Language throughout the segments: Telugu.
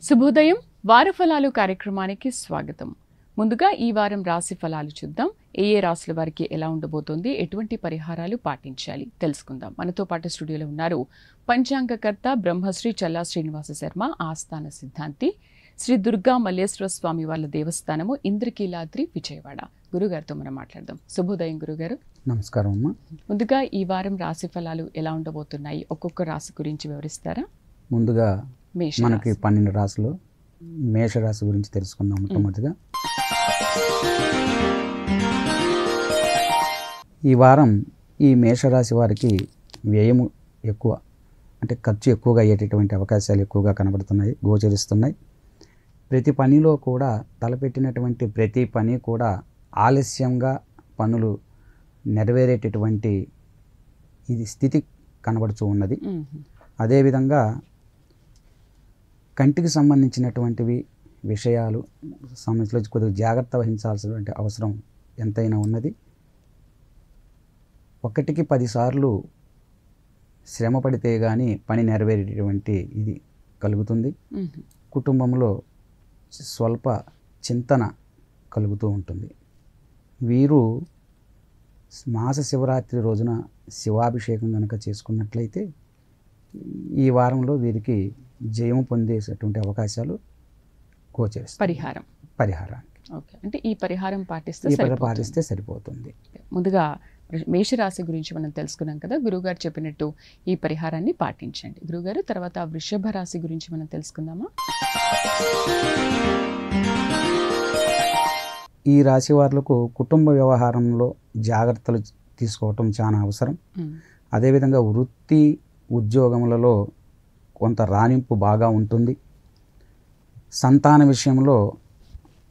శుభోదయం వార ఫలాలు కార్యక్రమానికి స్వాగతం. ముందుగా ఈ వారం రాశి ఫలాలు చూద్దాం. ఏ రాశుల వారికి ఎలా ఉండబోతోంది, ఎటువంటి పరిహారాలు పాటించాలి తెలుసుకుందాం. మనతో పాటు స్టూడియోలో ఉన్నారు పంచాంగకర్త బ్రహ్మశ్రీ చల్లా శ్రీనివాస శర్మ, ఆస్థాన సిద్ధాంతి శ్రీ దుర్గా మల్లేశ్వర స్వామి వాళ్ళ దేవస్థానము ఇంద్రకీలాద్రి విజయవాడ. గురుగారితో మనం మాట్లాడదాం. శుభోదయం గురుగారు. నమస్కారం అమ్మా. ముందుగా ఈ వారం రాశి ఫలాలు ఎలా ఉండబోతున్నాయి, ఒక్కొక్క రాశి గురించి వివరిస్తారా? ముందుగా మేష మనకి 12 రాశులు, మేషరాశి గురించి తెలుసుకుందాం. మొట్టమొదటిగా ఈ వారం ఈ మేషరాశి వారికి వ్యయము ఎక్కువ, అంటే ఖర్చు ఎక్కువగా అయ్యేటటువంటి అవకాశాలు ఎక్కువగా కనబడుతున్నాయి, గోచరిస్తున్నాయి. ప్రతి పనిలో కూడా తలపెట్టినటువంటి ప్రతి పని కూడా ఆలస్యంగా పనులు నెరవేరేటటువంటి ఇది స్థితి కనబడుతూ ఉన్నది. అదేవిధంగా కంటికి సంబంధించినటువంటివి విషయాలు సమస్యలో కొద్దిగా జాగ్రత్త వహించాల్సినటువంటి అవసరం ఎంతైనా ఉన్నది. ఒకటికి 10 సార్లు శ్రమ పడితే కానీ పని నెరవేరేటటువంటి ఇది కలుగుతుంది. కుటుంబంలో స్వల్ప చింతన కలుగుతూ ఉంటుంది. వీరు మాస శివరాత్రి రోజున శివాభిషేకం కనుక చేసుకున్నట్లయితే ఈ వారంలో వీరికి జయం పొందేటటువంటి అవకాశాలు గోచరిస్తాయి. పరిహారానికి ఓకే, అంటే ఈ పరిహారం పాటిస్తే సరిపోతుంది. ముందుగా మేషరాశి గురించి మనం తెలుసుకున్నాం కదా, గురువుగారు చెప్పినట్టు ఈ పరిహారాన్ని పాటించండి. గురువుగారు, తర్వాత వృషభ రాశి గురించి మనం తెలుసుకుందామా? ఈ రాశి వారులకు కుటుంబ వ్యవహారంలో జాగ్రత్తలు తీసుకోవటం చాలా అవసరం. అదేవిధంగా వృత్తి ఉద్యోగములలో కొంత రాణింపు బాగా ఉంటుంది. సంతాన విషయంలో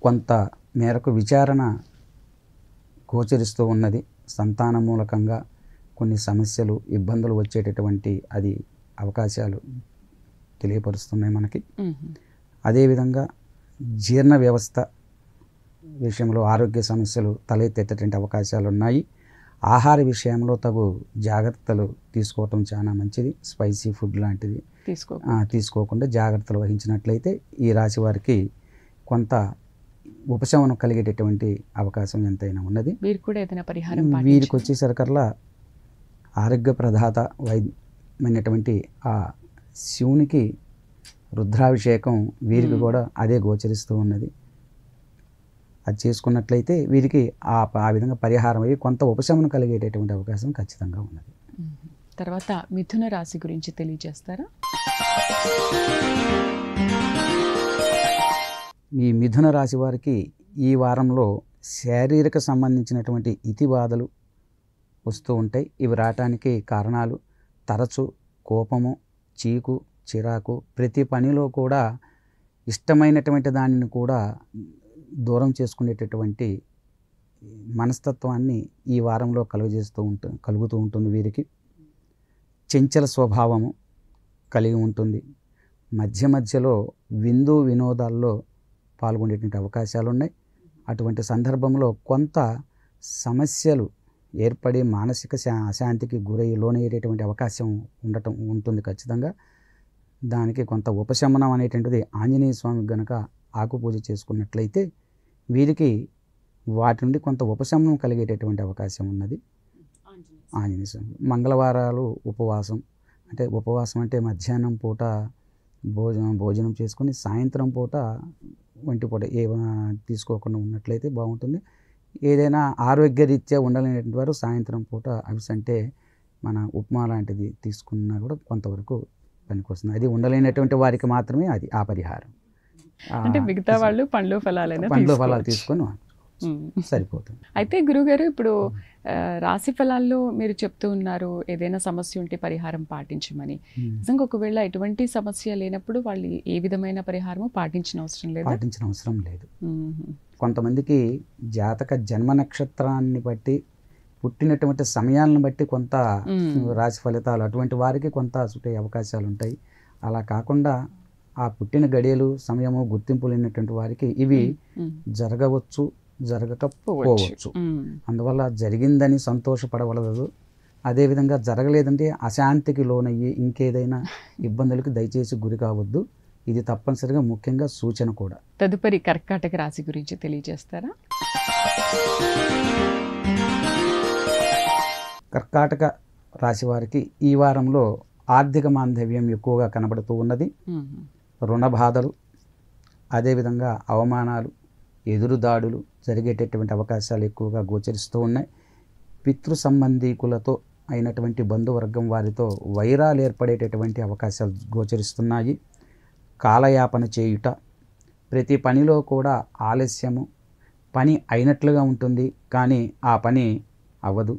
కొంత మేరకు విచారణ గోచరిస్తూ ఉన్నది. సంతాన మూలకంగా కొన్ని సమస్యలు, ఇబ్బందులు వచ్చేటటువంటి అది అవకాశాలు తెలియపరుస్తున్నాయి మనకి. అదేవిధంగా జీర్ణ వ్యవస్థ విషయంలో ఆరోగ్య సమస్యలు తలెత్తేటటువంటి అవకాశాలు ఉన్నాయి. ఆహార విషయంలో తగు జాగ్రత్తలు తీసుకోవటం చాలా మంచిది. స్పైసీ ఫుడ్ లాంటిది తీసుకోకుండా జాగ్రత్తలు వహించినట్లయితే ఈ రాశి వారికి కొంత ఉపశమనం కలిగేటటువంటి అవకాశం ఎంతైనా ఉన్నది. వీరికి వచ్చేసరికల్లా ఆరోగ్య ప్రదాత వైద్యమైనటువంటి ఆ శివునికి రుద్రాభిషేకం వీరికి కూడా అదే గోచరిస్తూ ఉన్నది. అది చేసుకున్నట్లయితే వీరికి ఆ విధంగా పరిహారం అయ్యి కొంత ఉపశమనం కలిగేటటువంటి అవకాశం ఖచ్చితంగా ఉన్నది. తర్వాత మిథున రాశి గురించి తెలియజేస్తారా? ఈ మిథున రాశి వారికి ఈ వారంలో శారీరక సంబంధించినటువంటి ఇతిబాధలు వస్తూ ఉంటాయి. ఇవి రావటానికి కారణాలు తరచు కోపము, చీకు, చిరాకు, ప్రతి పనిలో కూడా ఇష్టమైనటువంటి దానిని కూడా దూరం చేసుకునేటటువంటి మనస్తత్వాన్ని ఈ వారంలో కలుగుతూ ఉంటుంది. వీరికి చంచల స్వభావము కలిగి ఉంటుంది. మధ్యలో వినోదాల్లో పాల్గొనేటువంటి అవకాశాలు ఉన్నాయి. అటువంటి సందర్భంలో కొంత సమస్యలు ఏర్పడి మానసిక అశాంతికి లోనయ్యేటటువంటి అవకాశం ఉంటుంది ఖచ్చితంగా. దానికి కొంత ఉపశమనం అనేటువంటిది ఆంజనేయ స్వామికి గనక ఆకుపూజ చేసుకున్నట్లయితే వీరికి వాటి నుండి కొంత ఉపశమనం కలిగేటటువంటి అవకాశం ఉన్నది. ఆంజనేయ స్వామి మంగళవారాలు ఉపవాసం అంటే మధ్యాహ్నం పూట భోజనం చేసుకుని సాయంత్రం పూట ఒంటి పూట తీసుకోకుండా ఉన్నట్లయితే బాగుంటుంది. ఏదైనా ఆరోగ్యరీత్యా ఉండలేనటువంటి వారు సాయంత్రం పూట అంటే మన ఉప్మా లాంటిది తీసుకున్నా కూడా కొంతవరకు పనికొస్తుంది. అది ఉండలేనటువంటి వారికి మాత్రమే అది ఆ పరిహారం. అంటే మిగతా వాళ్ళు పండ్లు ఫలాలు తీసుకొని సరిపోతుంది. అయితే గురుగారు, ఇప్పుడు రాశి ఫలాల్లో మీరు చెప్తూ ఉన్నారు ఏదైనా సమస్య ఉంటే పరిహారం పాటించమని. నిజంగా ఒకవేళ ఎటువంటి సమస్య లేనప్పుడు వాళ్ళు ఏ విధమైన పరిహారము పాటించిన అవసరం లేదు. కొంతమందికి జాతక జన్మ నక్షత్రాన్ని బట్టి, పుట్టినటువంటి సమయాలను బట్టి కొంత రాశి ఫలితాలు అటువంటి వారికి కొంత చుట్టే అవకాశాలు ఉంటాయి. అలా కాకుండా ఆ పుట్టిన గడియలు, సమయము, గుర్తింపు లేనటువంటి వారికి ఇవి జరగవచ్చు, జరగకపోవచ్చు. అందువల్ల జరిగిందని సంతోషపడవలదు. అదేవిధంగా జరగలేదంటే అశాంతికి లోనయ్యి ఇంకేదైనా ఇబ్బందులకి దయచేసి గురి కావద్దు. ఇది తప్పనిసరిగా ముఖ్యంగా సూచన కూడా. తదుపరి కర్కాటక రాశి గురించి తెలియజేస్తారా? కర్కాటక రాశి వారికి ఈ వారంలో ఆర్థిక మాందవ్యం ఎక్కువగా కనబడుతూ ఉన్నది. రుణ బాధలు, అదేవిధంగా అవమానాలు, ఎదురుదాడులు జరిగేటటువంటి అవకాశాలు ఎక్కువగా గోచరిస్తూ ఉన్నాయి. పితృ సంబంధీకులతో అయినటువంటి బంధువర్గం వారితో వైరాలు ఏర్పడేటటువంటి అవకాశాలు గోచరిస్తున్నాయి. కాలయాపన చేయుట, ప్రతి పనిలో కూడా ఆలస్యము, పని అయినట్లుగా ఉంటుంది కానీ ఆ పని అవ్వదు,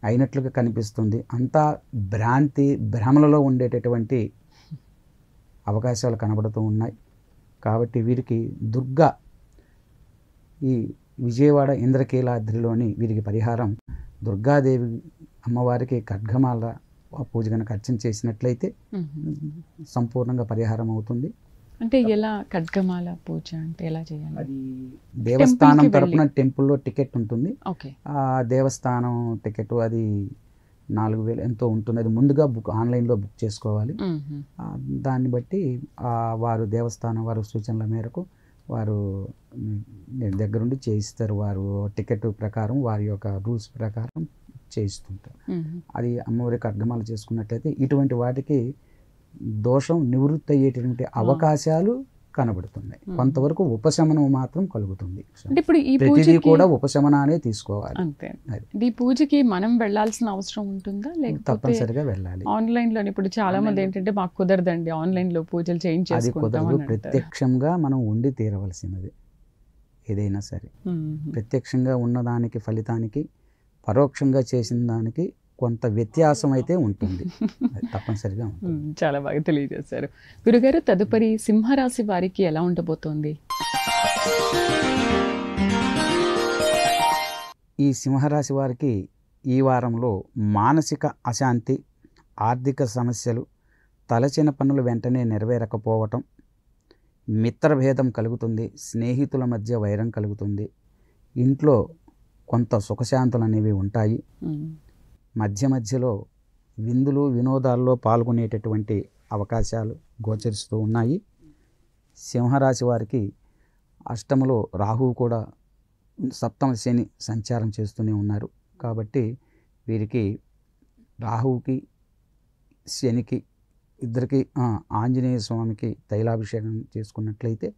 అయినట్లుగా కనిపిస్తుంది. అంతా భ్రాంతి భ్రమలలో ఉండేటటువంటి అవకాశాలు కనబడుతూ ఉన్నాయి. కాబట్టి వీరికి దుర్గా, ఈ విజయవాడ ఇంద్రకీలాద్రిలోని వీరికి పరిహారం దుర్గాదేవి అమ్మవారికి ఖడ్గమాల పూజ కనుక అర్చన చేసినట్లయితే సంపూర్ణంగా పరిహారం అవుతుంది. అంటే ఎలా ఖడ్గమాల పూజ అంటే ఎలా చేయాలి? అది దేవస్థానం తరపున టెంపుల్లో టికెట్ ఉంటుంది. ఆ దేవస్థానం టికెట్ అది 4,000 ఎంతో ఉంటుంది. అది ముందుగా ఆన్లైన్లో బుక్ చేసుకోవాలి. దాన్ని బట్టి వారు దేవస్థానం వారి సూచనల మేరకు వారు దగ్గరుండి చేయిస్తారు. వారు టికెట్ ప్రకారం వారి యొక్క రూల్స్ ప్రకారం చేయిస్తుంటారు. అది అమ్మవారి ఖడ్గమాల చేసుకున్నట్లయితే ఇటువంటి వాటికి దోషం నివృత్తి అయ్యేటటువంటి అవకాశాలు కనబడుతున్నాయి. కొంతవరకు ఉపశమనం మాత్రం కలుగుతుంది. ప్రతిదీ కూడా ఉపశమనానే తీసుకోవాలి. ఈ పూజకి మనం వెళ్ళాల్సిన అవసరం ఉంటుందా లేకపోతే తప్పనిసరిగా వెళ్ళాలి? ఆన్లైన్ లో ఇప్పుడు చాలా మంది ఏంటంటే మాకు కుదరదండి ఆన్లైన్ లో పూజలు చేయించేసుకుంటాం. ప్రత్యక్షంగా మనం ఉండి తీరవలసినది ఏదైనా సరే. ప్రత్యక్షంగా ఉన్నదానికి ఫలితానికి పరోక్షంగా చేసిన దానికి కొంత వ్యత్యాసం అయితే ఉంటుంది, తప్పనిసరిగా ఉంటుంది. చాలా బాగా తెలియజేశారు గురుగారు. తదుపరి సింహరాశి వారికి ఎలా ఉండబోతోంది? ఈ సింహరాశి వారికి ఈ వారంలో మానసిక అశాంతి, ఆర్థిక సమస్యలు, తలచిన పనులు వెంటనే నెరవేరకపోవటం, మిత్రభేదం కలుగుతుంది, స్నేహితుల మధ్య వైరం కలుగుతుంది, ఇంట్లో కొంత సుఖశాంతులు అనేవి ఉంటాయి. మధ్య మధ్యలో విందులు వినోదాల్లో పాల్గొనేటటువంటి అవకాశాలు గోచరిస్తూ ఉన్నాయి. సింహరాశి వారికి అష్టమలో రాహువు కూడా సప్తమ శని సంచారం చేస్తూనే ఉన్నారు. కాబట్టి వీరికి రాహువుకి శనికి ఇద్దరికి ఆంజనేయ స్వామికి తైలాభిషేకం చేసుకున్నట్లయితే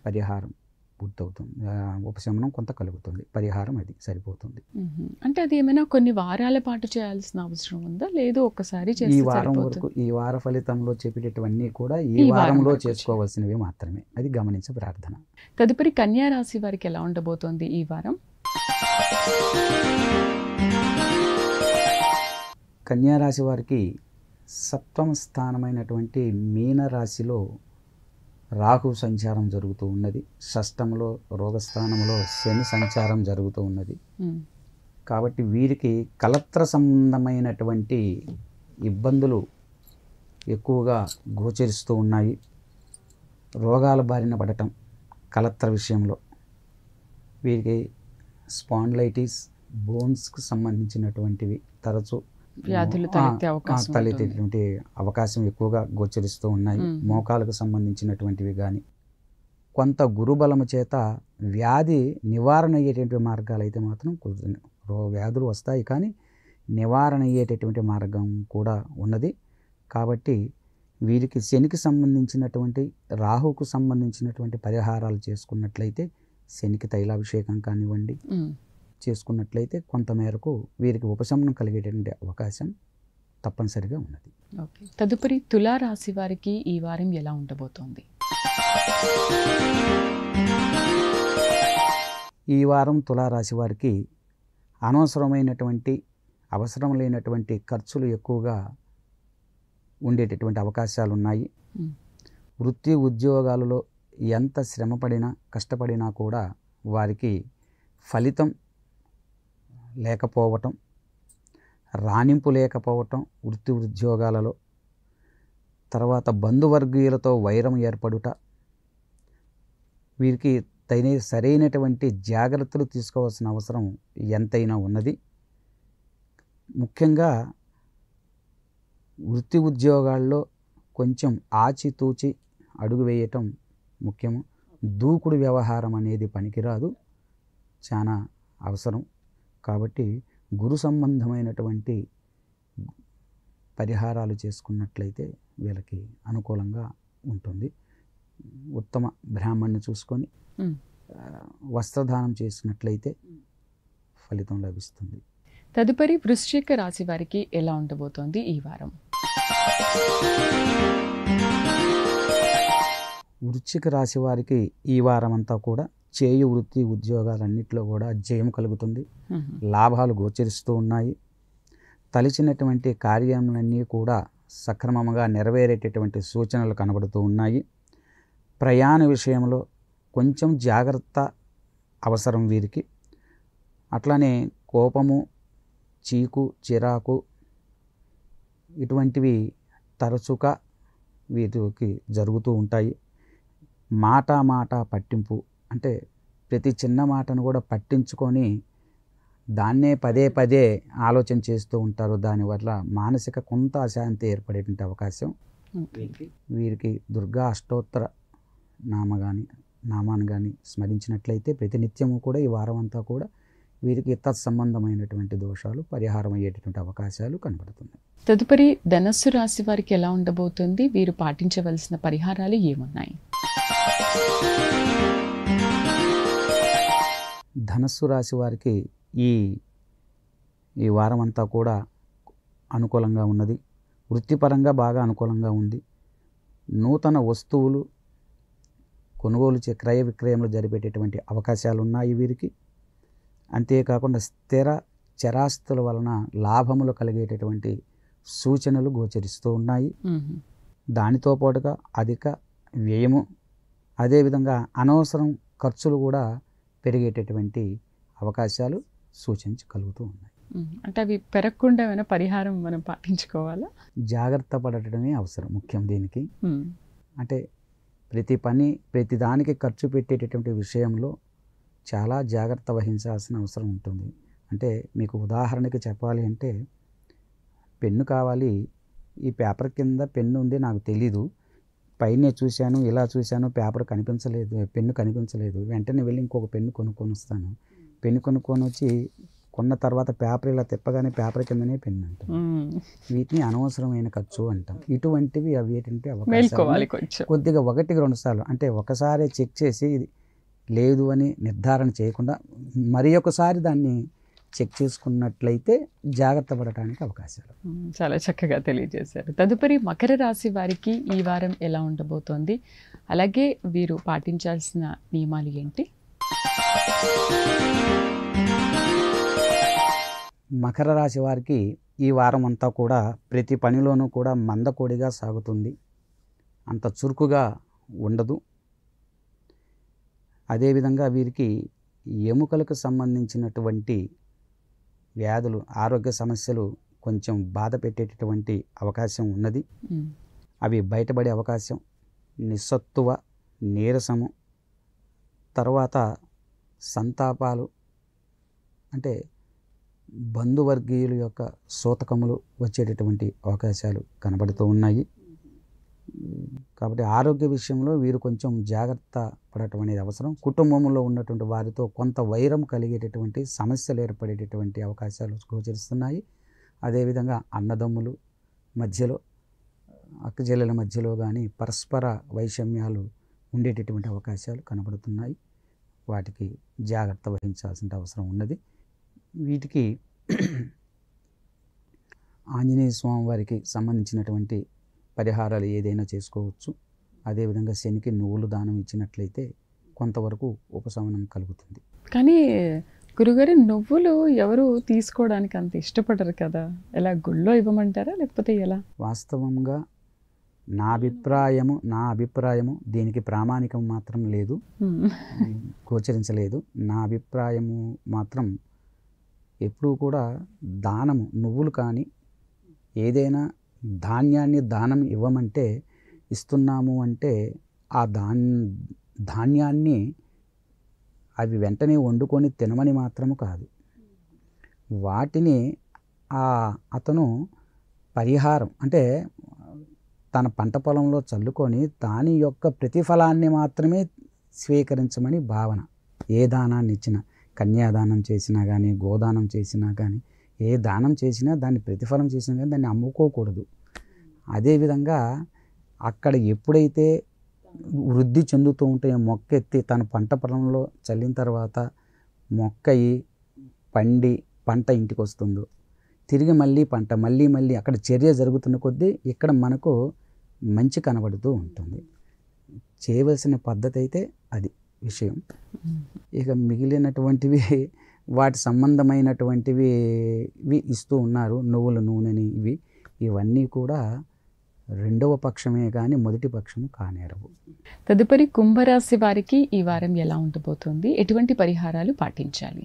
పరిహారం పూర్తవుతుంది, ఉపశమనం కొంత కలుగుతుంది. పరిహారం అది సరిపోతుంది. అంటే అది ఏమైనా కొన్ని వారాల పాటు చేయాల్సిన అవసరం ఉందా, లేదు ఒక్కసారి ఈ వారం వరకు ఈ వార ఫలితంలో చెప్పేటవన్నీ కూడా ఈ వారంలో చేసుకోవాల్సినవి మాత్రమే, అది గమనించే ప్రార్థన. తదుపరి కన్యా రాశి వారికి ఎలా ఉండబోతోంది ఈ వారం? కన్యా రాశి వారికి సప్తమ స్థానమైనటువంటి మీన రాశిలో రాహు సంచారం జరుగుతూ ఉన్నది. షష్టంలో రోగస్థానంలో శని సంచారం జరుగుతూ ఉన్నది. కాబట్టి వీరికి కలత్ర సంబంధమైనటువంటి ఇబ్బందులు ఎక్కువగా గోచరిస్తూ ఉన్నాయి. రోగాల బారిన పడటం కలత్ర విషయంలో, వీరికి స్పాండిలైటిస్, బోన్స్కు సంబంధించినటువంటివి తరచూ వ్యాధులు తలెత్తేటువంటి అవకాశం ఎక్కువగా గోచరిస్తూ ఉన్నాయి. మోకాలకు సంబంధించినటువంటివి కానీ, కొంత గురుబలము చేత వ్యాధి నివారణ అయ్యేటువంటి మార్గాలు అయితే మాత్రం కుదురుతుంది. వ్యాధులు వస్తాయి కానీ నివారణ అయ్యేటటువంటి మార్గం కూడా ఉన్నది. కాబట్టి వీరికి శనికి సంబంధించినటువంటి, రాహుకు సంబంధించినటువంటి పరిహారాలు చేసుకున్నట్లయితే, శనికి తైలాభిషేకం కానివ్వండి చేసుకున్నట్లయితే కొంతమేరకు వీరికి ఉపశమనం కలిగేటువంటి అవకాశం తప్పనిసరిగా ఉన్నది. తదుపరి తులారాశి వారికి ఈ వారం ఎలా ఉండబోతోంది? ఈ వారం తులారాశి వారికి అనవసరమైనటువంటి, అవసరం లేనటువంటి ఖర్చులు ఎక్కువగా ఉండేటటువంటి అవకాశాలు ఉన్నాయి. వృత్తి ఉద్యోగాలలో ఎంత శ్రమపడినా కష్టపడినా కూడా వారికి ఫలితం లేకపోవటం, రాణింపు లేకపోవటం వృత్తి ఉద్యోగాలలో, తర్వాత బంధువర్గీయులతో వైరం ఏర్పడుట, వీరికి సరైనటువంటి జాగ్రత్తలు తీసుకోవాల్సిన అవసరం ఎంతైనా ఉన్నది. ముఖ్యంగా వృత్తి ఉద్యోగాల్లో కొంచెం ఆచితూచి అడుగు వేయటం ముఖ్యము. దూకుడు వ్యవహారం అనేది పనికిరాదు, చాలా అవసరం. కాబట్టి గురు సంబంధమైనటువంటి పరిహారాలు చేసుకున్నట్లయితే వీళ్ళకి అనుకూలంగా ఉంటుంది. ఉత్తమ బ్రాహ్మణ్ణి చూసుకొని వస్త్రదానం చేసినట్లయితే ఫలితం లభిస్తుంది. తదుపరి వృశ్చిక రాశి వారికి ఎలా ఉండబోతోంది ఈ వారం? వృశ్చిక రాశి వారికి ఈ వారం అంతా కూడా చేయు వృత్తి ఉద్యోగాలన్నింటిలో కూడా జయం కలుగుతుంది. లాభాలు గోచరిస్తూ ఉన్నాయి. తలచినటువంటి కార్యములన్నీ కూడా సక్రమంగా నెరవేరేటటువంటి సూచనలు కనబడుతూ ఉన్నాయి. ప్రయాణ విషయంలో కొంచెం జాగ్రత్త అవసరం వీరికి. అట్లానే కోపము, చీకు, చిరాకు ఇటువంటివి తరచుగా వీటికి జరుగుతూ ఉంటాయి. మాట పట్టింపు అంటే ప్రతి చిన్న మాటను కూడా పట్టించుకొని దాన్నే పదే పదే ఆలోచన చేస్తూ ఉంటారు. దానివల్ల మానసిక కొంత అశాంతి ఏర్పడేటువంటి అవకాశం. వీరికి దుర్గా అష్టోత్తర నామాన్ని కానీ స్మరించినట్లయితే ప్రతినిత్యము కూడా ఈ వారం అంతా కూడా వీరికి తత్సంబంధమైనటువంటి దోషాలు పరిహారం అయ్యేటటువంటి అవకాశాలు కనబడుతున్నాయి. తదుపరి ధనస్సు రాశి వారికి ఎలా ఉండబోతుంది? వీరు పాటించవలసిన పరిహారాలు ఏమున్నాయి? ధనస్సు రాశి వారికి ఈ వారం అంతా కూడా అనుకూలంగా ఉన్నది. వృత్తిపరంగా బాగా అనుకూలంగా ఉంది. నూతన వస్తువులు కొనుగోలు క్రయ విక్రయంలో జరిపేటటువంటి అవకాశాలు ఉన్నాయి వీరికి. అంతేకాకుండా స్థిర చరాస్తుల వలన లాభములు కలిగేటటువంటి సూచనలు గోచరిస్తూ ఉన్నాయి. దానితో పాటుగా అధిక వ్యయము, అదేవిధంగా అనవసరం ఖర్చులు కూడా పెరిగేటటువంటి అవకాశాలు సూచించగలుగుతూ ఉన్నాయి. అంటే అవి పెరగకుండా ఏమైనా పరిహారం మనం పాటించుకోవాలా? జాగ్రత్త పడటమే అవసరం ముఖ్యం దీనికి. అంటే ప్రతి దానికి ఖర్చు పెట్టేటటువంటి విషయంలో చాలా జాగ్రత్త వహించాల్సిన అవసరం ఉంటుంది. అంటే మీకు ఉదాహరణకి చెప్పాలి అంటే, పెన్ను కావాలి, ఈ పేపర్ కింద పెన్ను ఉంది, నాకు తెలీదు, పైనే చూశాను, ఇలా చూశాను, పేపర్ కనిపించలేదు, పెన్ను కనిపించలేదు, వెంటనే వెళ్ళి ఇంకొక పెన్ను కొనుక్కొని వస్తాను. పెన్ను కొనుక్కొని వచ్చి కొన్న తర్వాత పేపర్ ఇలా తిప్పగానే పేపర్ కిందనే పెన్ను అంటాం. వీటిని అనవసరమైన ఖర్చు అంటాం. ఇటువంటివి అవి ఏంటంటే అవకాశాలు కొద్దిగా 1-2 సార్లు, అంటే ఒకసారి చెక్ చేసి లేదు అని నిర్ధారణ చేయకుండా మరి ఒకసారి దాన్ని చెక్ చేసుకున్నట్లయితే జాగ్రత్త పడటానికి అవకాశాలు. చాలా చక్కగా తెలియజేశారు. తదుపరి మకర రాశి వారికి ఈ వారం ఎలా ఉండబోతోంది? అలాగే వీరు పాటించాల్సిన నియమాలు ఏంటి? మకర రాశి వారికి ఈ వారం అంతా కూడా ప్రతి పనిలోనూ కూడా మందకొడిగా సాగుతుంది. అంత చురుకుగా ఉండదు. అదేవిధంగా వీరికి ఎముకలకు సంబంధించినటువంటి వ్యాధులు, ఆరోగ్య సమస్యలు కొంచెం బాధ పెట్టేటటువంటి అవకాశం ఉన్నది. అవి బయటపడే అవకాశం. నిస్సత్తువ, నీరసము, తర్వాత సంతాపాలు, అంటే బంధువర్గీయుల యొక్క సూతకములు వచ్చేటటువంటి అవకాశాలు కనబడుతూ ఉన్నాయి. కాబట్టి ఆరోగ్య విషయంలో వీరు కొంచెం జాగ్రత్త పడటం అనేది అవసరం. కుటుంబంలో ఉన్నటువంటి వారితో కొంత వైరం కలిగేటటువంటి సమస్యలు ఏర్పడేటటువంటి అవకాశాలు గోచరిస్తున్నాయి. అదేవిధంగా అన్నదమ్ములు మధ్యలో, అక్కచెల్లెల మధ్యలో కానీ పరస్పర వైషమ్యాలు ఉండేటటువంటి అవకాశాలు కనబడుతున్నాయి. వాటికి జాగ్రత్త వహించాల్సిన అవసరం ఉన్నది. వీటికి ఆంజనేయ స్వామి వారికి సంబంధించినటువంటి పరిహారాలు ఏదైనా చేసుకోవచ్చు. అదేవిధంగా శనికి నువ్వులు దానం ఇచ్చినట్లయితే కొంతవరకు ఉపశమనం కలుగుతుంది. కానీ గురుగారు, నువ్వులు ఎవరు తీసుకోవడానికి అంత ఇష్టపడరు కదా, ఎలా గుళ్ళో ఇవ్వమంటారా లేకపోతే ఎలా? వాస్తవంగా నా అభిప్రాయము దీనికి ప్రామాణికం మాత్రం లేదు, గోచరించలేదు. నా అభిప్రాయము మాత్రం ఎప్పుడూ కూడా దానము, నువ్వులు కానీ ఏదైనా ధాన్యాన్ని దానం ఇవ్వమంటే, ఇస్తున్నాము అంటే ఆ ధాన్యాన్ని అవి వెంటనే వండుకొని తినమని మాత్రము కాదు, వాటిని అతను పరిహారం అంటే తన పంట పొలంలో చల్లుకొని దాని యొక్క ప్రతిఫలాన్ని మాత్రమే స్వీకరించమని భావన. ఏ దానాన్ని ఇచ్చినా, కన్యాదానం చేసినా కానీ, గోదానం చేసినా కానీ, ఏ దానం చేసినా దాన్ని ప్రతిఫలం చేసినా కానీ దాన్ని అమ్ముకోకూడదు. అదేవిధంగా అక్కడ ఎప్పుడైతే వృద్ధి చెందుతూ ఉంటే మొక్క ఎత్తి తన పంట పొలంలో చల్లిన తర్వాత మొక్క అయి పండి పంట ఇంటికి వస్తుందో, తిరిగి మళ్ళీ పంట మళ్ళీ అక్కడ చర్య జరుగుతున్న కొద్దీ ఇక్కడ మనకు మంచి కనబడుతూ ఉంటుంది. చేయవలసిన పద్ధతి అయితే అది విషయం. ఇక మిగిలినటువంటివి వాటి సంబంధమైనటువంటివి ఇస్తూ ఉన్నారు. నువ్వుల నూనెని ఇవన్నీ కూడా రెండవ పక్షమే కానీ మొదటి పక్షము కానేరవు. తదుపరి కుంభరాశి వారికి ఈ వారం ఎలా ఉండబోతుంది, ఎటువంటి పరిహారాలు పాటించాలి?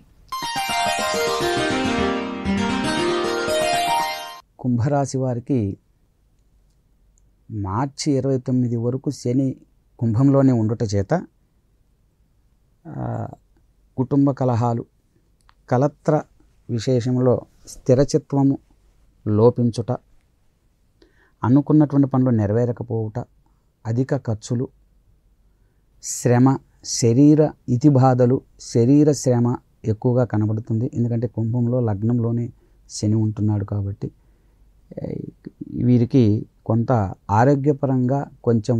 కుంభరాశి వారికి మార్చి 29 వరకు శని కుంభంలోనే ఉండుట చేత కుటుంబ కలహాలు, కలత్ర విశేషంలో స్థిరచిత్వము లోపించుట, అనుకున్నటువంటి పనులు నెరవేరకపోవుట, అధిక ఖర్చులు, శ్రమ, శరీర ఇతిబాధలు, శరీర శ్రమ ఎక్కువగా కనబడుతుంది. ఎందుకంటే కుంభంలో లగ్నంలోనే శని ఉంటున్నాడు కాబట్టి వీరికి కొంత ఆరోగ్యపరంగా కొంచెం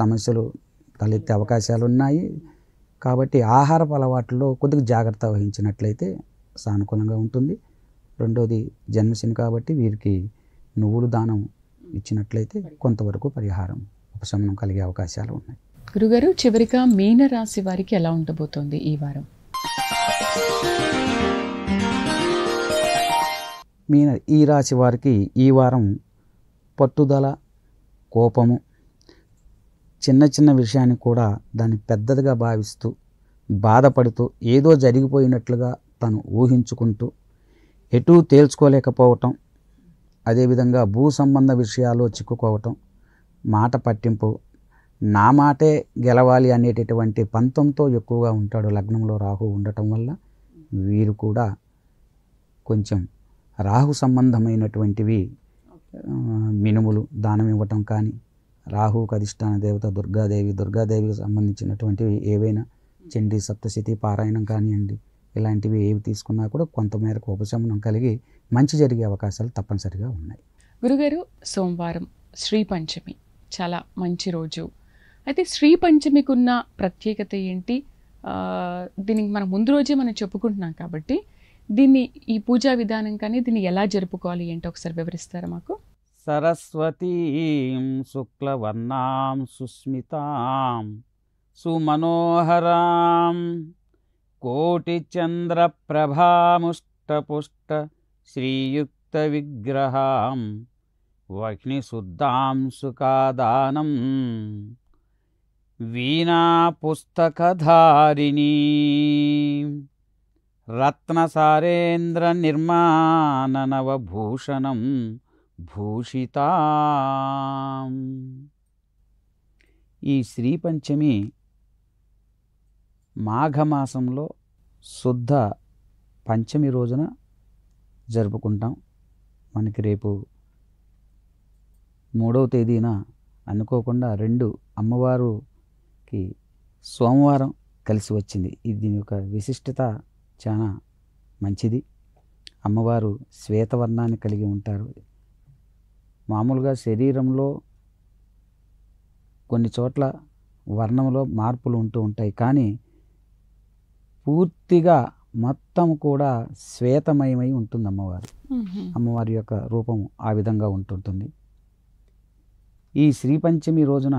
సమస్యలు తలెత్తే అవకాశాలు ఉన్నాయి. కాబట్టి ఆహారపు అలవాట్లలో కొద్దిగా జాగ్రత్త వహించినట్లయితే సానుకూలంగా ఉంటుంది. రెండోది జన్మశని కాబట్టి వీరికి నువ్వులు దానం ఇచ్చినట్లయితే కొంతవరకు పరిహారం, ఉపశమనం కలిగే అవకాశాలు ఉన్నాయి. గురుగారు, చివరిగా మీనరాశి వారికి ఎలా ఉండబోతోంది ఈ వారం? ఈ రాశి వారికి ఈ వారం పట్టుదల, కోపము, చిన్న విషయాన్ని కూడా దాన్ని పెద్దదిగా భావిస్తూ బాధపడుతూ ఏదో జరిగిపోయినట్లుగా తను ఊహించుకుంటూ ఎటూ తేల్చుకోలేకపోవటం, అదేవిధంగా భూ సంబంధ విషయాల్లో చిక్కుకోవటం, మాట పట్టింపు, నా మాటే గెలవాలి అనేటటువంటి పంతంతో ఎక్కువగా ఉంటాడు. లగ్నంలో రాహు ఉండటం వల్ల వీరు కూడా కొంచెం రాహు సంబంధమైనటువంటివి మినుములు దానం ఇవ్వటం కానీ, రాహుకు అధిష్టాన దేవత దుర్గాదేవికి సంబంధించినటువంటివి ఏవైనా చండీ సప్తశతి పారాయణం కానివ్వండి, ఇలాంటివి ఏవి తీసుకున్నా కూడా కొంతమేరకు ఉపశమనం కలిగి మంచి జరిగే అవకాశాలు తప్పనిసరిగా ఉన్నాయి. గురుగారు, సోమవారం శ్రీ పంచమి చాలా మంచి రోజు. అయితే శ్రీ పంచమికి ఉన్న ప్రత్యేకత ఏంటి? దీనికి మనం ముందు రోజే మనం చెప్పుకుంటున్నాం కాబట్టి దీన్ని, ఈ పూజా విధానం కానీ దీన్ని ఎలా జరుపుకోవాలి ఏంటో ఒకసారి వివరిస్తారా మాకు? సరస్వతీం శుక్లవర్ణాం సుస్మితాం సుమనోహరాం కోటిచంద్రప్రభాముష్టపుష్ట శ్రీయుక్త విగ్రహాం వహ్నిశుద్ధాం సుఖాదానం వీణా పుస్తకధారిణీ రత్నసారేంద్ర నిర్మాణనవభూషణం భూషితాం. ఈ శ్రీ పంచమి మాఘమాసంలో శుద్ధ పంచమి రోజున జరుపుకుంటాం. మనకి రేపు 3వ తేదీన అనుకోకుండా 2 అమ్మవారికి సోమవారం కలిసి వచ్చింది. దీని యొక్క విశిష్టత చాలా మంచిది. అమ్మవారు శ్వేతవర్ణాన్ని కలిగి ఉంటారు. మామూలుగా శరీరంలో కొన్ని చోట్ల వర్ణంలో మార్పులు ఉంటూ ఉంటాయి, కానీ పూర్తిగా మొత్తం కూడా శ్వేతమయమై ఉంటుంది అమ్మవారు. అమ్మవారి యొక్క రూపం ఆ విధంగా ఉంటుంటుంది. ఈ శ్రీ పంచమి రోజున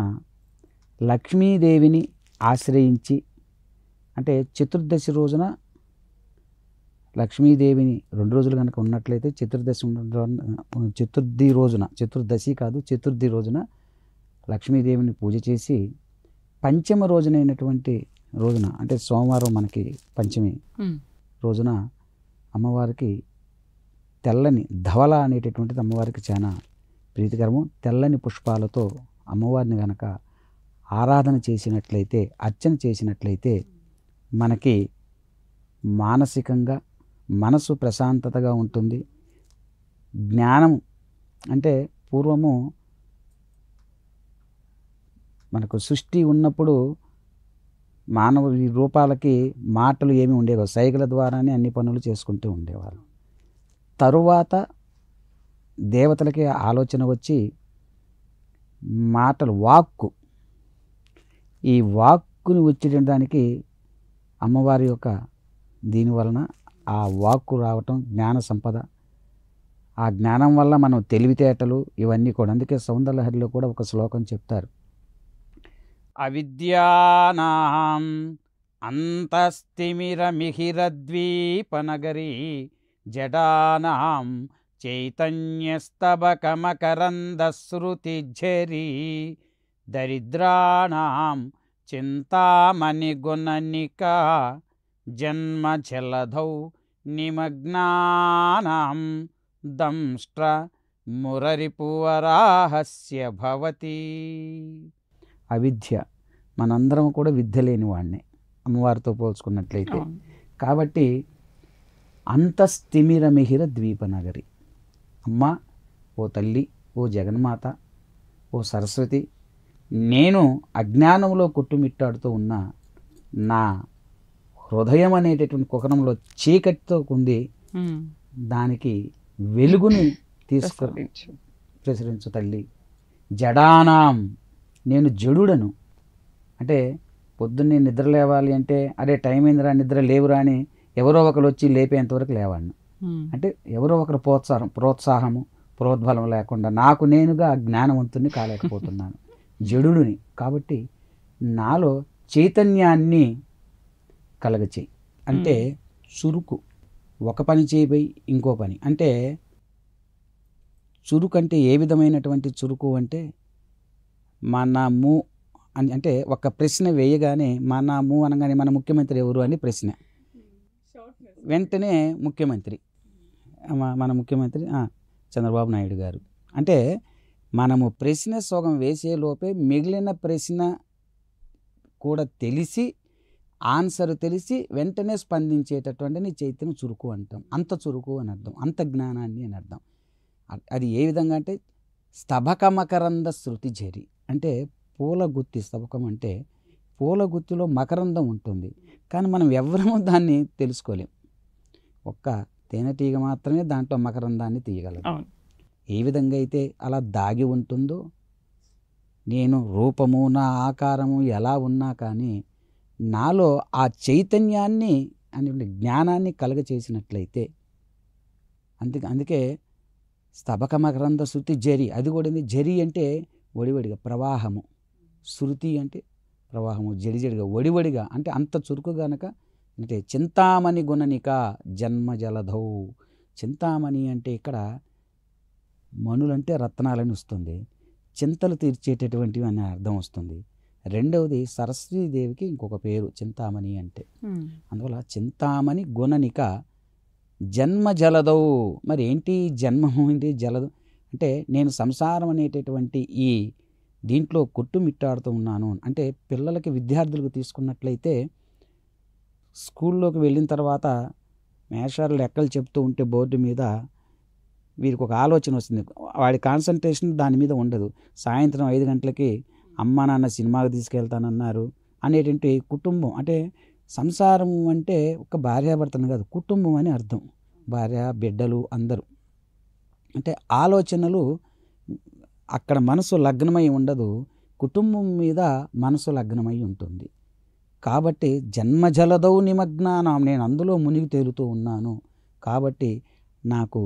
లక్ష్మీదేవిని ఆశ్రయించి, అంటే చతుర్దశి రోజున లక్ష్మీదేవిని 2 రోజులు కనుక ఉన్నట్లయితే చతుర్థి రోజున లక్ష్మీదేవిని పూజ చేసి, పంచమ రోజునైనటువంటి రోజున అంటే సోమవారం మనకి పంచమి రోజున అమ్మవారికి తెల్లని ధవళ అనేటటువంటిది అమ్మవారికి చాలా ప్రీతికరము. తెల్లని పుష్పాలతో అమ్మవారిని కనుక ఆరాధన చేసినట్లయితే, అర్చన చేసినట్లయితే మనకి మానసికంగా మనసు ప్రశాంతతగా ఉంటుంది. జ్ఞానం అంటే పూర్వము మనకు సృష్టి ఉన్నప్పుడు మానవ రూపాలకి మాటలు ఏమి ఉండేవి, సైగల ద్వారానే అన్ని పనులు చేసుకుంటూ ఉండేవారు. తరువాత దేవతలకి ఆలోచన వచ్చి మాటలు, వాక్కు, ఈ వాక్కుని వచ్చేయడానికి అమ్మవారి యొక్క దీని వలన ఆ వాక్కు రావటం, జ్ఞాన సంపద, ఆ జ్ఞానం వల్ల మనం తెలివితేటలు ఇవన్నీ కూడా. అందుకే సౌందర్యలహరిలో కూడా ఒక శ్లోకం చెప్తారు, అవిద్యానాం అంతస్తిమిరమిహిరద్వీపనగరీ జడానాం చైతన్యస్తబకమకరందశ్రుతిఝరీ దరిద్రాణాం చింతామణిగుణనికా జన్మజలధౌ నిమగ్నానాం దంష్ట్ర మురరిపువరాహస్య భవతి. అవిద్య, మనందరం కూడా విద్య లేని వాడిని అమ్మవారితో పోల్చుకున్నట్లయితే. కాబట్టి అంతస్థిమిరమిహిర ద్వీపనగరి, అమ్మ, ఓ తల్లి, ఓ జగన్మాత, ఓ సరస్వతి, నేను అజ్ఞానంలో కొట్టుమిట్టాడుతూ ఉన్న నా హృదయం అనేటటువంటి కుహరంలో చీకటితో ఉంది, దానికి వెలుగుని ప్రసరించు తల్లి. జడానాం, నేను జడుడను. అంటే పొద్దున్నే నిద్ర లేవాలి అంటే, అరే టైం అయిందిరా, నిద్ర లేవురా అని ఎవరో ఒకరు వచ్చి లేపేంతవరకు లేవాడిని. అంటే ఎవరో ఒకరు ప్రోత్సాహము ప్రోద్బలం లేకుండా నాకు నేనుగా జ్ఞానవంతుని కాలేకపోతున్నాను, జడుడిని. కాబట్టి నాలో చైతన్యాన్ని కలగచేయి. అంటే చురుకు, ఒక పని చేయబోయి ఇంకో పని. అంటే చురుకు అంటే ఏ విధమైనటువంటి చురుకు అంటే, మనము అని అంటే ఒక ప్రశ్న వేయగానే మనము అనగానే మన ముఖ్యమంత్రి ఎవరు అని ప్రశ్న, వెంటనే ముఖ్యమంత్రి, మన ముఖ్యమంత్రి చంద్రబాబు నాయుడు గారు. అంటే మనము ప్రశ్న సగం వేసేలోపే మిగిలిన ప్రశ్న కూడా తెలిసి, ఆన్సర్ తెలిసి వెంటనే స్పందించేటటువంటి చైతన్యం చురుకు అంటాం. అంత చురుకు అని అర్థం, అంత జ్ఞానాన్ని అని అర్థం. అది ఏ విధంగా అంటే స్తబకమకరంద శృతి ఝరి, అంటే పూల గుత్తి. స్తబకం అంటే పూల గుత్తిలో మకరందం ఉంటుంది, కానీ మనం ఎవ్వరూ దాన్ని తెలుసుకోలేం. ఒక్క తేనెటీగ మాత్రమే దాంట్లో మకరందాన్ని తీయగలదు. ఏ విధంగా అయితే అలా దాగి ఉంటుందో, నేను రూపము, నా ఆకారము ఎలా ఉన్నా కానీ నాలో ఆ చైతన్యాన్ని అంటే జ్ఞానాన్ని కలగచేసినట్లయితే, అందుకే స్తబక మకరంద శృతి జరి. అది కూడా జరి అంటే ఒడివడిగా ప్రవాహము, శృతి అంటే ప్రవాహము, జడిజడిగా ఒడివడిగా, అంటే అంత చురుకు గనక. అంటే చింతామణి గుణనిక జన్మ జలధౌ. చింతామణి అంటే ఇక్కడ మణులంటే రత్నాలని వస్తుంది, చింతలు తీర్చేటటువంటివి అనే అర్థం వస్తుంది. రెండవది సరస్వతీదేవికి ఇంకొక పేరు చింతామణి అంటే. అందువల్ల చింతామణి గుణనిక జన్మ జలదౌ. మరి ఏంటి జన్మము, ఏంటి జలదు అంటే, నేను సంసారం అనేటటువంటి ఈ దీంట్లో కొట్టుమిట్టాడుతూ ఉన్నాను. అంటే పిల్లలకి, విద్యార్థులకు తీసుకున్నట్లయితే, స్కూల్లోకి వెళ్ళిన తర్వాత మేషాలు లెక్కలు చెప్తూ ఉంటే బోర్డు మీద వీరికి ఒక ఆలోచన వస్తుంది, వాడి కాన్సన్ట్రేషన్ దాని మీద ఉండదు. సాయంత్రం 5 గంటలకి అమ్మ నాన్న సినిమాకి తీసుకెళ్తానన్నారు అనేటువంటి కుటుంబం. అంటే సంసారం అంటే ఒక భార్యాభర్తను కాదు, కుటుంబం అని అర్థం. భార్య, బిడ్డలు అందరూ. అంటే ఆలోచనలు అక్కడ మనసు లగ్నమై ఉండదు, కుటుంబం మీద మనసు లగ్నమై ఉంటుంది. కాబట్టి జన్మజలదౌ నిమగ్నానాం, నేను అందులో మునిగి తేలుతూ ఉన్నాను. కాబట్టి నాకు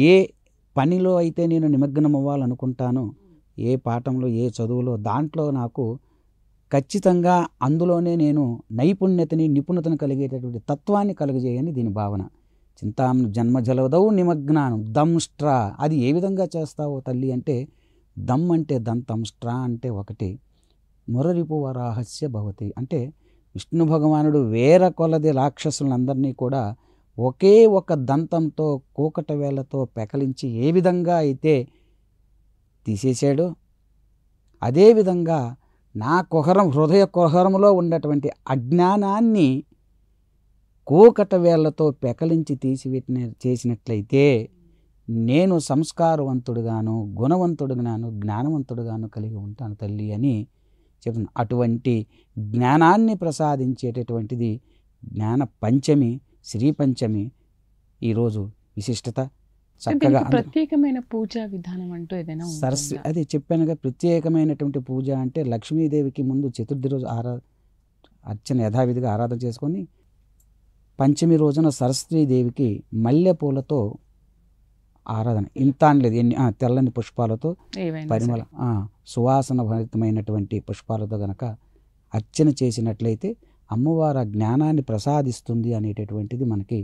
ఏ పనిలో అయితే నేను నిమగ్నం అవ్వాలనుకుంటానో, ఏ పాఠంలో, ఏ చదువులో, దాంట్లో నాకు ఖచ్చితంగా అందులోనే నేను నైపుణ్యతని, నిపుణతను కలిగేటటువంటి తత్వాన్ని కలుగజేయని దీని భావన. చింతామణి జన్మజలదౌ నిమగ్నానం దంష్ట్ర. అది ఏ విధంగా చేస్తావో తల్లి అంటే, దమ్ అంటే దంతం, స్ట్ర అంటే ఒకటి, మురరిపు వరాహస్య భవతి. అంటే విష్ణు భగవానుడు వేల కొలది రాక్షసులందరినీ కూడా ఒకే ఒక దంతంతో, కూకట వేళ్లతో పెకలించి ఏ విధంగా అయితే తీసేశాడో, అదేవిధంగా నా కుహరం, హృదయ కుహరంలో ఉన్నటువంటి అజ్ఞానాన్ని కూకట వేళ్లతో పెకలించి చేసినట్లయితే నేను సంస్కారవంతుడుగాను, గుణవంతుడుగాను, జ్ఞానవంతుడుగాను కలిగి ఉంటాను తల్లి అని చెప్తుంది. అటువంటి జ్ఞానాన్ని ప్రసాదించేటటువంటిది జ్ఞాన పంచమి, శ్రీ పంచమి ఈరోజు విశిష్టత. చక్కగా ప్రత్యేకమైన పూజా విధానం అంటూ ఏదైనా సరస్వతి, అది చెప్పానుగా, ప్రత్యేకమైనటువంటి పూజ అంటే లక్ష్మీదేవికి ముందు చతుర్థి రోజు అర్చన యథావిధిగా ఆరాధన చేసుకొని, పంచమి రోజున సరస్వతీదేవికి మల్లెపూలతో ఆరాధన, ఇంత అనలేదు, తెల్లని పుష్పాలతో పరిమళ సువాసన భరితమైనటువంటి పుష్పాలతో గనక అర్చన చేసినట్లయితే అమ్మవారు ఆ జ్ఞానాన్ని ప్రసాదిస్తుంది అనేటటువంటిది మనకి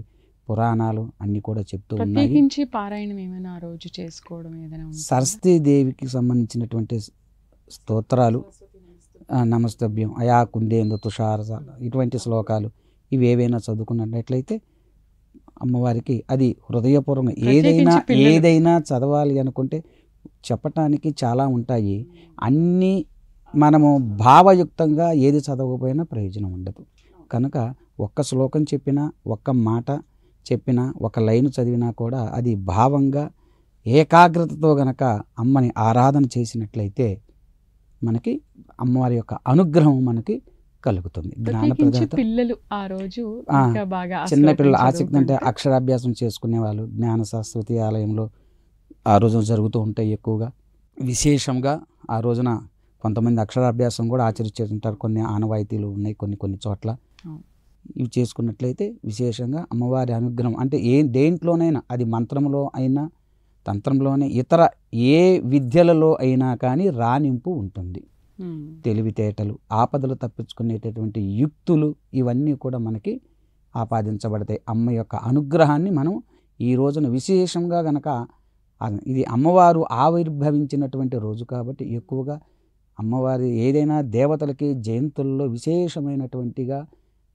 పురాణాలు అన్నీ కూడా చెప్తూ ఉన్నాయి. పారాయణం ఏమైనా ఆ రోజు చేసుకోవడం ఏదైనా సరస్వతీదేవికి సంబంధించినటువంటి స్తోత్రాలు, నమస్తభ్యం, అయా కుందేందు తుషారసాల, ఇటువంటి శ్లోకాలు ఇవి ఏవైనా చదువుకున్నట్లయితే అమ్మవారికి అది హృదయపూర్వకంగా ఏదైనా చదవాలి అనుకుంటే చెప్పటానికి చాలా ఉంటాయి. అన్నీ మనము భావయుక్తంగా ఏది చదవకపోయినా ప్రయోజనం ఉండదు. కనుక ఒక్క శ్లోకం చెప్పినా, ఒక్క మాట చెప్పినా, ఒక లైన్ చదివినా కూడా అది భావంగా ఏకాగ్రతతో గనక అమ్మని ఆరాధన చేసినట్లయితే మనకి అమ్మవారి యొక్క అనుగ్రహం మనకి కలుగుతుంది. పిల్లలు ఆ రోజు చిన్నపిల్లలు ఆసక్తి అంటే అక్షరాభ్యాసం చేసుకునే వాళ్ళు జ్ఞాన సరస్వతి ఆలయంలో ఆ రోజున జరుగుతూ ఉంటాయి. ఎక్కువగా విశేషంగా ఆ రోజున కొంతమంది అక్షరాభ్యాసం కూడా ఆచరించేస్తుంటారు. కొన్ని ఆనవాయితీలు ఉన్నాయి కొన్ని చోట్ల. ఇవి చేసుకున్నట్లయితే విశేషంగా అమ్మవారి అనుగ్రహం అంటే దేంట్లోనైనా, అది మంత్రంలో అయినా, తంత్రంలోనే, ఇతర ఏ విద్యలలో అయినా కానీ రాణింపు ఉంటుంది. తెలివితేటలు, ఆపదలు తప్పించుకునేటటువంటి యుక్తులు, ఇవన్నీ కూడా మనకి ఆపాదించబడతాయి. అమ్మ యొక్క అనుగ్రహాన్ని మనం ఈ రోజున విశేషంగా గనక, ఇది అమ్మవారు ఆవిర్భవించినటువంటి రోజు కాబట్టి ఎక్కువగా అమ్మవారి ఏదైనా దేవతలకి జయంతుల్లో విశేషమైనటువంటిగా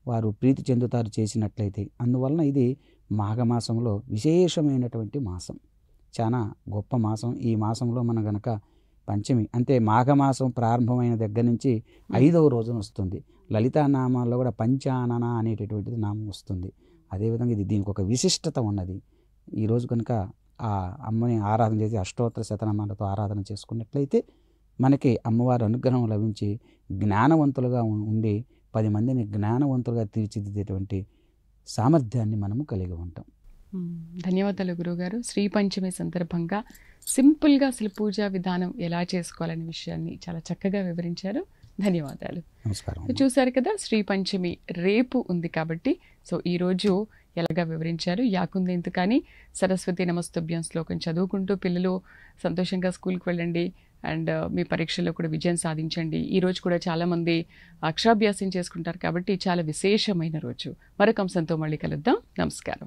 వారు ప్రీతి చెందుతారు చేసినట్లయితే. అందువలన ఇది మాఘమాసంలో విశేషమైనటువంటి మాసం, చాలా గొప్ప మాసం. ఈ మాసంలో మనం గనక పంచమి అంటే మాఘమాసం ప్రారంభమైన దగ్గర నుంచి 5వ రోజున వస్తుంది. లలితానామాల్లో కూడా పంచానన అనేటటువంటిది నామం వస్తుంది. అదేవిధంగా దీనికి ఒక విశిష్టత ఉన్నది. ఈరోజు కనుక ఆ అమ్మని ఆరాధన చేసి అష్టోత్తర శతనామాలతో ఆరాధన చేసుకున్నట్లయితే మనకి అమ్మవారి అనుగ్రహం లభించి జ్ఞానవంతులుగా ఉండి 10 మందిని జ్ఞానవంతులుగా తీర్చిదిద్దేటువంటి సామర్థ్యాన్ని మనము కలిగి ఉంటాం. ధన్యవాదాలు గురువుగారు. శ్రీ పంచమి సందర్భంగా సింపుల్గా అసలు పూజా విధానం ఎలా చేసుకోవాలనే విషయాన్ని చాలా చక్కగా వివరించారు. ధన్యవాదాలు. నమస్కారం. చూశారు కదా, శ్రీ పంచమి రేపు ఉంది కాబట్టి ఈరోజు ఎలాగా వివరించారు. యాకుందేంతు కానీ సరస్వతి నమస్తుభ్యం శ్లోకం చదువుకుంటూ పిల్లలు సంతోషంగా స్కూల్కి వెళ్ళండి అండ్ మీ పరీక్షల్లో కూడా విజయం సాధించండి. ఈరోజు కూడా చాలామంది అక్షరాభ్యాసం చేసుకుంటారు కాబట్టి చాలా విశేషమైన రోజు. మరొక అంశంతో మళ్ళీ కలుద్దాం. నమస్కారం.